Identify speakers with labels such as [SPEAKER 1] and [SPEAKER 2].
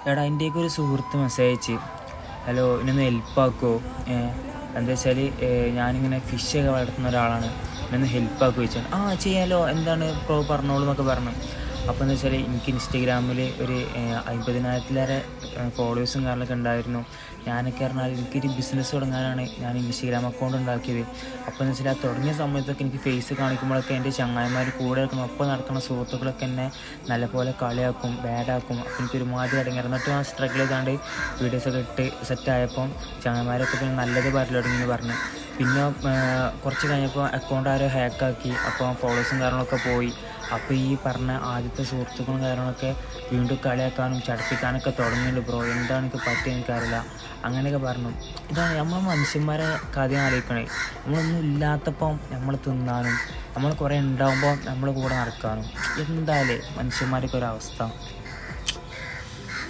[SPEAKER 1] എടാ എൻ്റെയൊക്കെ ഒരു സുഹൃത്ത് മെസ്സേജ് അയച്ച്, ഹലോ എന്നൊന്ന് ഹെൽപ്പാക്കുമോ? എന്താ വെച്ചാൽ ഞാനിങ്ങനെ ഫിഷൊക്കെ വളർത്തുന്ന ഒരാളാണ്, എന്നൊന്ന് ഹെൽപ്പാക്കുമോ ചോദിച്ചാൽ ചെയ്യാലോ, എന്താണ് ഇപ്പോൾ പറഞ്ഞോളൂ എന്നൊക്കെ പറഞ്ഞു. അപ്പോൾ എന്താ വെച്ചാൽ എനിക്ക് ഇൻസ്റ്റഗ്രാമിൽ ഒരു 50,000-ലേറെ ഫോളോവേഴ്സും കാര്യങ്ങളൊക്കെ ഉണ്ടായിരുന്നു. ഞാനൊക്കെ പറഞ്ഞാൽ എനിക്കൊരു ബിസിനസ് തുടങ്ങാനാണ് ഞാൻ ഇൻസ്റ്റഗ്രാം അക്കൗണ്ട് ഉണ്ടാക്കിയത്. അപ്പോൾ എന്ന് വെച്ചാൽ ആ തുടങ്ങിയ സമയത്തൊക്കെ എനിക്ക് ഫേസ് കാണിക്കുമ്പോഴൊക്കെ എൻ്റെ ചങ്ങായിമാർ കൂടെ നടക്കുന്ന ഒപ്പം നടക്കുന്ന സുഹൃത്തുക്കളൊക്കെ എന്നെ നല്ലപോലെ കളിയാക്കും, ബാഡാക്കും. അപ്പോൾ എനിക്കൊരു മാതിരി അടങ്ങി. എന്നിട്ട് ഞാൻ സ്ട്രഗിൾ ചെയ്താണ്ട് വീഡിയോസൊക്കെ ഇട്ട് സെറ്റായപ്പം ചങ്ങായിമാരൊക്കെ പിന്നെ നല്ലത് പറയൽ തുടങ്ങിയെന്ന് പറഞ്ഞു. പിന്നെ കുറച്ച് കഴിഞ്ഞപ്പോൾ അക്കൗണ്ട് ആരോ ഹാക്കാക്കി, അപ്പോൾ ഫോളോവേഴ്സും കാര്യങ്ങളൊക്കെ പോയി. അപ്പോൾ ഈ പറഞ്ഞ ആദ്യത്തെ സുഹൃത്തുക്കളും കാര്യങ്ങളൊക്കെ വീണ്ടും കളിയാക്കാനും ചടപ്പിക്കാനൊക്കെ തുടങ്ങിയിട്ടുണ്ട്. ബ്രോ എന്താണ് എനിക്ക് പറ്റിയത് എനിക്കറിയില്ല, അങ്ങനെയൊക്കെ പറഞ്ഞു. ഇതാണ് നമ്മൾ മനുഷ്യന്മാരെ കഥ ആലോചിക്കണേ. നമ്മളൊന്നും ഇല്ലാത്തപ്പം നമ്മൾ തിന്നാനും നമ്മൾ കുറേ ഉണ്ടാകുമ്പോൾ നമ്മൾ കൂടെ നടക്കാനും, എന്തായാലും മനുഷ്യന്മാരൊക്കെ ഒരവസ്ഥ.